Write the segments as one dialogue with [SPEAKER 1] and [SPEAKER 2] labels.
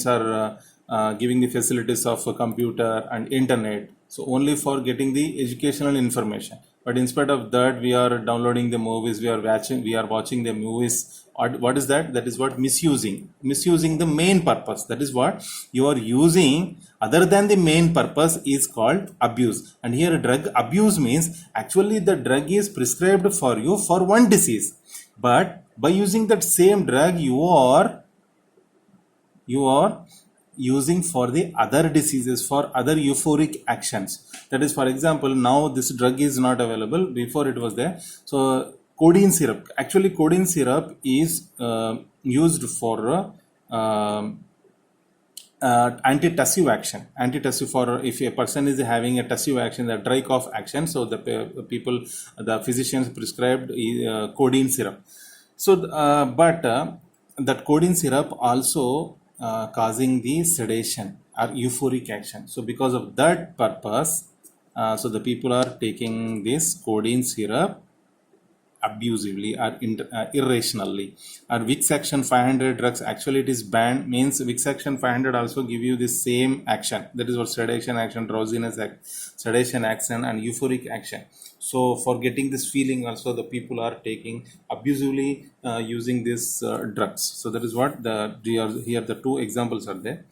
[SPEAKER 1] are giving the facilities of a computer and internet, so only for getting the educational information. But instead of that, we are downloading the movies, we are watching the movies. What is that? That is what misusing the main purpose. That is what you are using other than the main purpose is called abuse. And here drug abuse means actually the drug is prescribed for you for one disease, but by using that same drug you are using for the other diseases, for other euphoric actions. That is, for example, now this drug is not available, before it was there. So codeine syrup, actually codeine syrup is used for antitussive action. Antitussive, for if a person is having a tussive action, the dry cough action, so the physicians prescribed codeine syrup. So but that codeine syrup also causing the sedation or euphoric action. So because of that purpose, so the people are taking this codeine syrup abusively or irrationally. Or Vic Section 500 drugs, actually it is banned, means Vic Section 500 also give you the same action. That is what sedation action, drowsiness sedation action and euphoric action. So for getting this feeling also, the people are taking abusively using these drugs. So that is what here the two examples are there.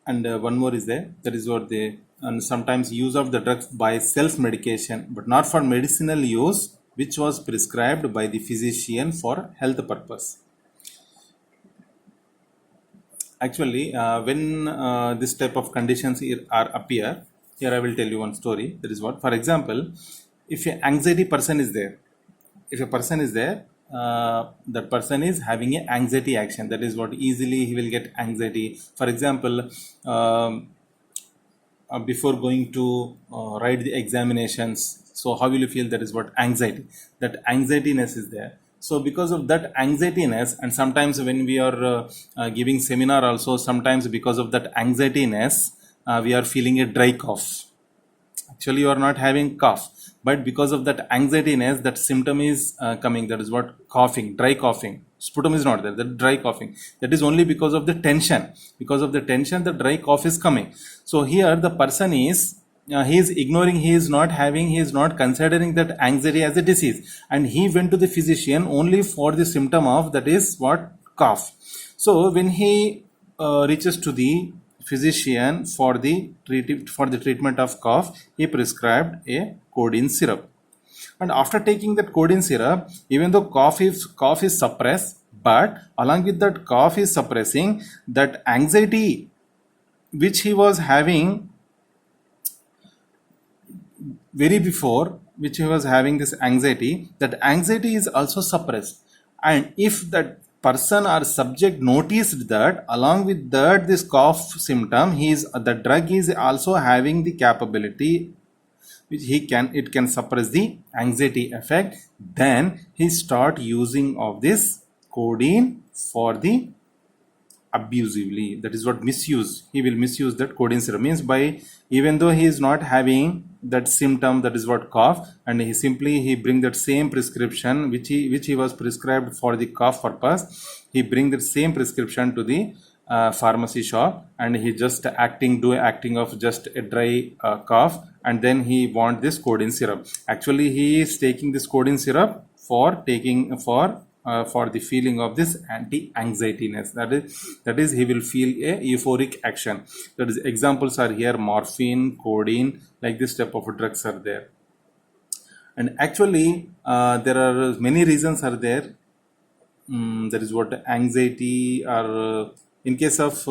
[SPEAKER 1] And one more is there, that is what they, and sometimes use of the drugs by self medication but not for medicinal use, which was prescribed by the physician for health purpose. Actually when this type of conditions appear, here I will tell you one story. That is what, for example, if an anxiety person is there, if a person is there, that person is having an anxiety action. That is what, easily he will get anxiety. For example, before going to write the examinations, so how will you feel? That is what anxiety, that anxietyness is there. So because of that anxietyness, and sometimes when we are giving seminar also, sometimes because of that anxietyness, we are feeling a dry cough. Actually you are not having cough, but because of that anxietyness, that symptom is coming. That is what, coughing, dry coughing. Sputum is not there, the dry coughing, that is only because of the tension. Because of the tension, the dry cough is coming. So here the person is he is ignoring, he is not considering that anxiety as a disease, and he went to the physician only for the symptom of, that is what, cough. So when he reaches to the physician for the treatment of cough, he prescribed a codeine syrup. And after taking that codeine syrup, even though cough is suppressed, but along with that cough is suppressing, that anxiety which he was having very before, which he was having this anxiety, that anxiety is also suppressed. And if that person or subject noticed that along with that this cough symptom, the drug is also having the capability which it can suppress the anxiety effect, then he start using of this codeine for the abusively. That is what, misuse. He will misuse that codeine syrup, means by, even though he is not having that symptom, that is what, cough, and he bring that same prescription which he was prescribed for the cough purpose, he bring that same prescription to the pharmacy shop, and he just acting of just a dry cough, and then he want this codeine syrup. Actually he is taking this codeine syrup for the feeling of this anti-anxietyness. That is he will feel a euphoric action. That is, examples are here, morphine, codeine, like this type of drugs are there. And actually there are many reasons are there. That is what, anxiety, or in case of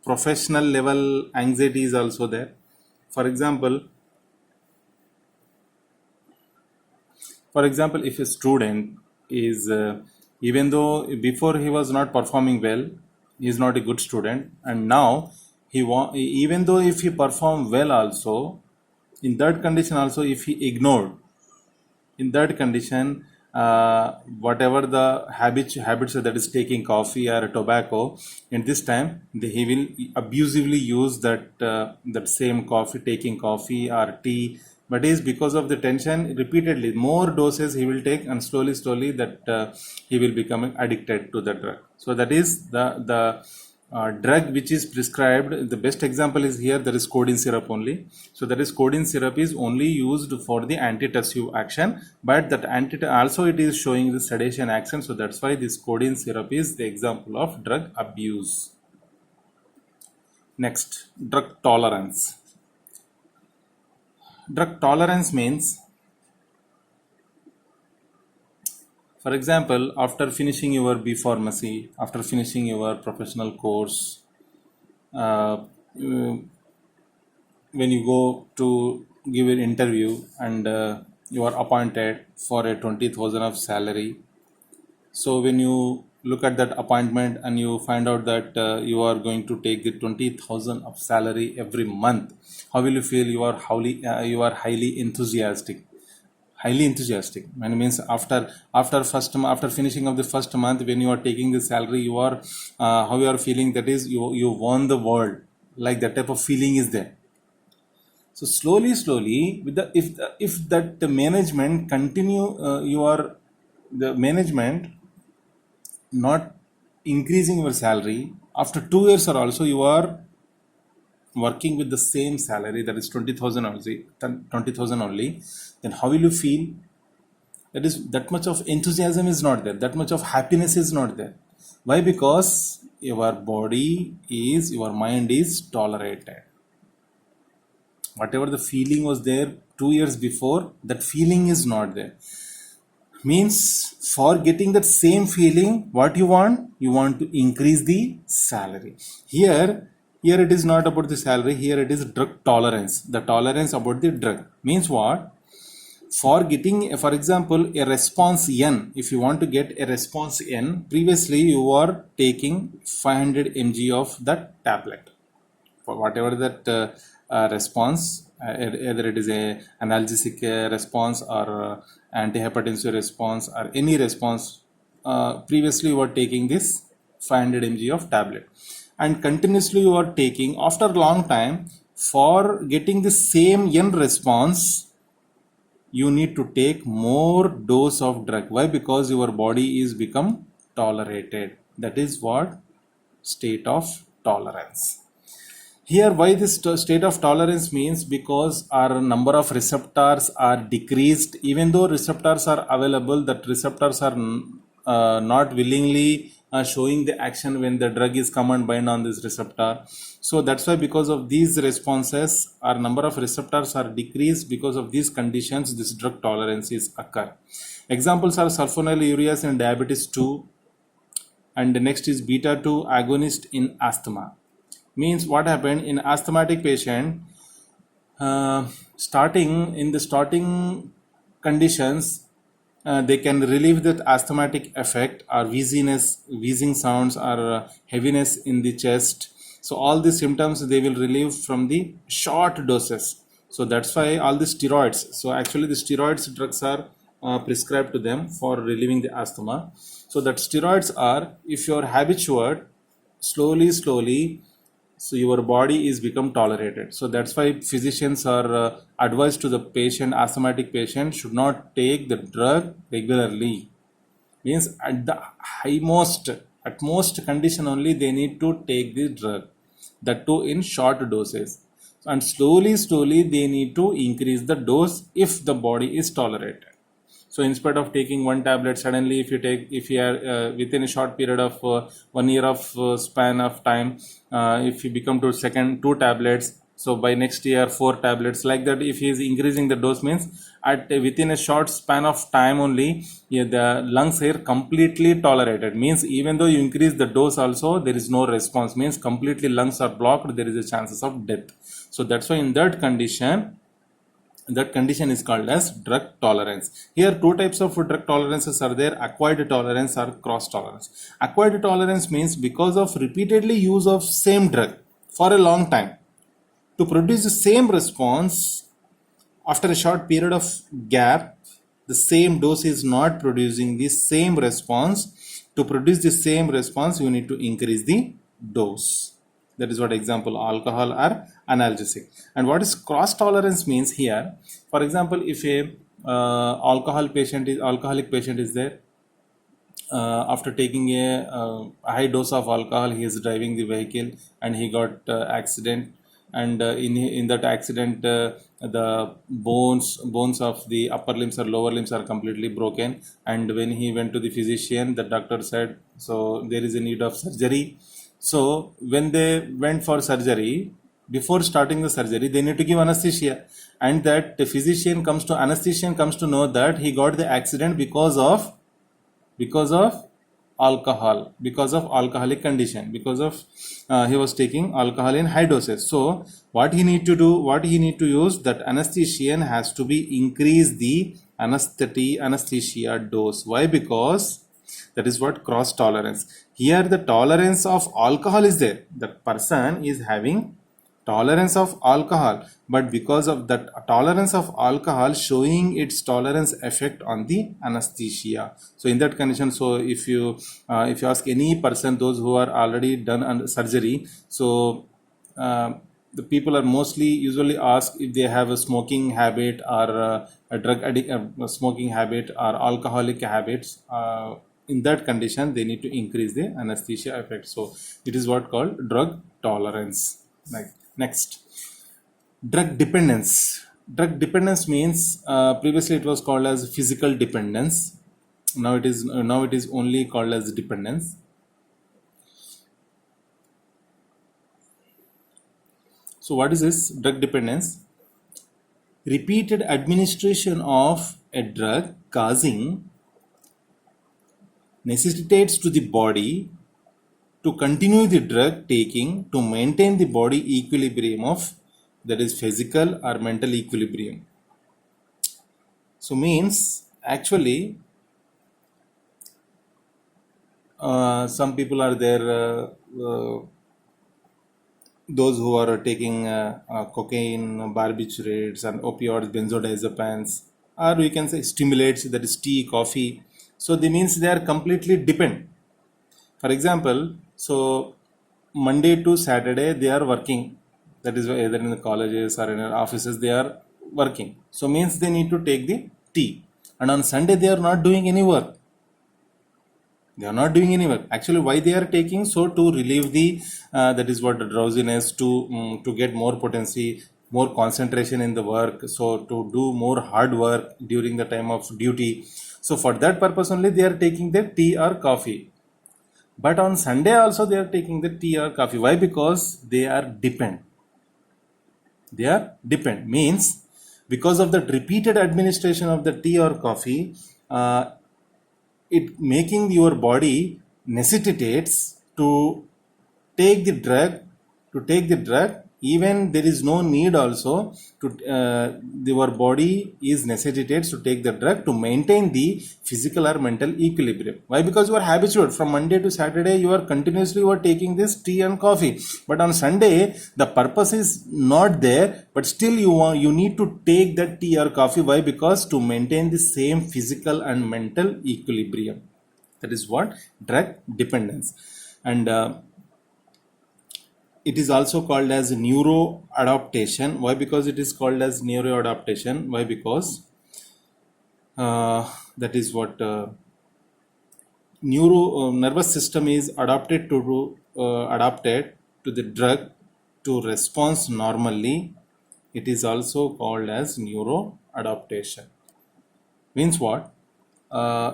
[SPEAKER 1] professional level anxiety is also there. For example, if a student is even though before he was not performing well, he is not a good student, and now even though if he perform well also, in that condition also, if he ignored, in that condition, whatever the habits that is taking coffee or tobacco, in this time he will abusively use that same coffee, taking coffee or tea but is because of the tension repeatedly more doses he will take, and slowly that he will become addicted to the drug. So that is the drug which is prescribed. The best example is here, there is codeine syrup only. So that is codeine syrup is only used for the antitussive action, but that also it is showing the sedation action. So that's why this codeine syrup is the example of drug abuse. Next, drug tolerance. Drug tolerance means, for example, after finishing your B Pharmacy, after finishing your professional course, when you go to give an interview and you are appointed for a 20,000 of salary. So when you look at that appointment and you find out that you are going to take the 20,000 of salary every month, how will you feel? You are highly enthusiastic. Highly enthusiastic. And means after finishing of the first month, when you are taking the salary, you are how you are feeling, that is you won the world. Like that type of feeling is there. So slowly with if that the management continue, the management not increasing your salary after 2 years, or also you are working with the same salary, that is 20,000 only, then how will you feel? That is, that much of enthusiasm is not there, that much of happiness is not there. Why? Because your mind is tolerated. Whatever the feeling was there 2 years before, that feeling is not there. Means for getting that same feeling, what you want to increase the salary. Here it is not about the salary, here it is drug tolerance. The tolerance about the drug means what? For getting, for example, a response N, if you want to get a response N, previously you are taking 500 mg of that tablet. For whatever that response, either it is a analgesic response or antihypertensive response or any response, previously you were taking this 500 mg of tablet, and continuously you are taking. After a long time, for getting the same N response, you need to take more dose of drug. Why? Because your body is become tolerated. That is what state of tolerance. Here, why this state of tolerance means, because our number of receptors are decreased. Even though receptors are available, that receptors are not willingly showing the action when the drug is come and bind on this receptor. So that's why, because of these responses, our number of receptors are decreased. Because of these conditions, this drug tolerance is occur. Examples are sulfonylureas in diabetes 2, and the next is beta 2 agonist in asthma. Means what happened in asthmatic patient, starting conditions, they can relieve that asthmatic effect, or wheezing sounds, or heaviness in the chest. So all these symptoms they will relieve from the short doses. So that's why all the steroids. So actually the steroids drugs are prescribed to them for relieving the asthma. So that steroids are, if you are habituated, slowly, so your body is become tolerated. So that's why physicians are advised to the patient, asthmatic patient, should not take the drug regularly. Means at the at most condition only they need to take the drug, that too in short doses, and slowly they need to increase the dose if the body is tolerated. So instead of taking one tablet suddenly, if you are within a short period of 1 year of span of time, if you become to second 2 tablets, so by next year 4 tablets, like that, if he is increasing the dose, means at within a short span of time only, the lungs are completely tolerated. Means even though you increase the dose also, there is no response, means completely lungs are blocked, there is a chances of death. So that's why in that condition is called as drug tolerance. Here 2 types of drug tolerances are there: acquired tolerance or cross tolerance. Acquired tolerance means because of repeatedly use of same drug for a long time, to produce the same response, after a short period of gap, the same dose is not producing the same response. To produce the same response, you need to increase the dose. That is what example, alcohol or analgesic. And what is cross tolerance means here, for example, if a alcoholic patient is there, after taking a high dose of alcohol, he is driving the vehicle and he got accident, and in that accident, the bones of the upper limbs or lower limbs are completely broken. And when he went to the physician, the doctor said, so there is a need of surgery. So when they went for surgery, before starting the surgery, they need to give anesthesia, and that the anesthesian comes to know that he got the accident because of alcohol, because of alcoholic condition, because of he was taking alcohol in high doses. So what he need to do, what he need to use, that anesthesian has to be increase the anesthesia dose. Why? Because that is what cross tolerance. Here the tolerance of alcohol is there, the person is having tolerance of alcohol, but because of that tolerance of alcohol showing its tolerance effect on the anesthesia. So in that condition, so if you ask any person, those who are already done surgery, so the people are mostly usually asked if they have a smoking habit or a drug addict, smoking habit or alcoholic habits. In that condition, they need to increase the anesthesia effect. So it is what called drug tolerance. Like next, drug dependence. Drug dependence means previously it was called as physical dependence. Now it is only called as dependence. So what is this drug dependence? Repeated administration of a drug causing necessitates to the body to continue the drug taking to maintain the body equilibrium of, that is physical or mental equilibrium. So means actually some people are there, those who are taking cocaine, barbiturates and opioids, benzodiazepines, or we can say stimulants, that is tea, coffee. So they means they are completely dependent. For example, so Monday to Saturday they are working, that is either in the colleges or in the offices they are working. So means they need to take the tea, and on Sunday they are not doing any work. They are not doing any work. Actually, why they are taking? So to relieve the that is what the drowsiness, to get more potency, more concentration in the work. So to do more hard work during the time of duty. So for that purpose only they are taking the tea or coffee. But on Sunday also they are taking the tea or coffee. Why? Because they are dependent. They are dependent means because of that repeated administration of the tea or coffee, it making your body necessitates to take the drug, even there is no need also to your body is necessitates to take the drug to maintain the physical or mental equilibrium. Why? Because you are habitual from Monday to Saturday, you are continuously taking this tea and coffee, but on Sunday the purpose is not there, but still you need to take that tea or coffee. Why? Because to maintain the same physical and mental equilibrium. That is what drug dependence. And it is also called as neuroadaptation. Why? Because it is called as neuroadaptation. Why? Because that is what nervous system is adapted to the drug to respond normally. It is also called as neuroadaptation. Means what?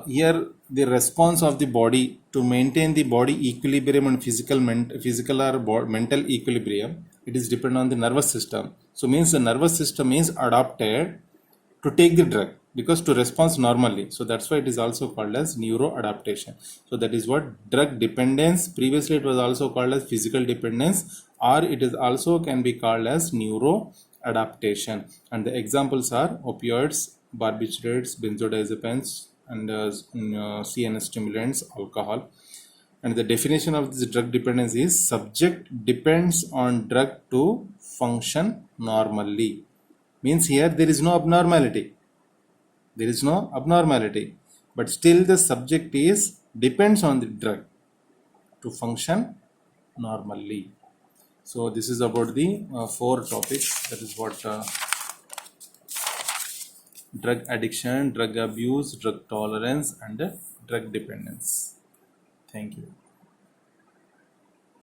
[SPEAKER 1] Here the response of the body to maintain the body equilibrium and physical or mental equilibrium, it is dependent on the nervous system. So means the nervous system is adapted to take the drug because to respond normally. So that's why it is also called as neuroadaptation. So that is what drug dependence. Previously it was also called as physical dependence, or it is also can be called as neuroadaptation. And the examples are opioids, barbiturates, benzodiazepines, and CNS stimulants, alcohol. And the definition of this drug dependence is subject depends on drug to function normally. Means here there is no abnormality. There is no abnormality, but still the subject is depends on the drug to function normally. So this is about the four topics, that is what drug addiction, drug abuse, drug tolerance, and drug dependence. Thank you.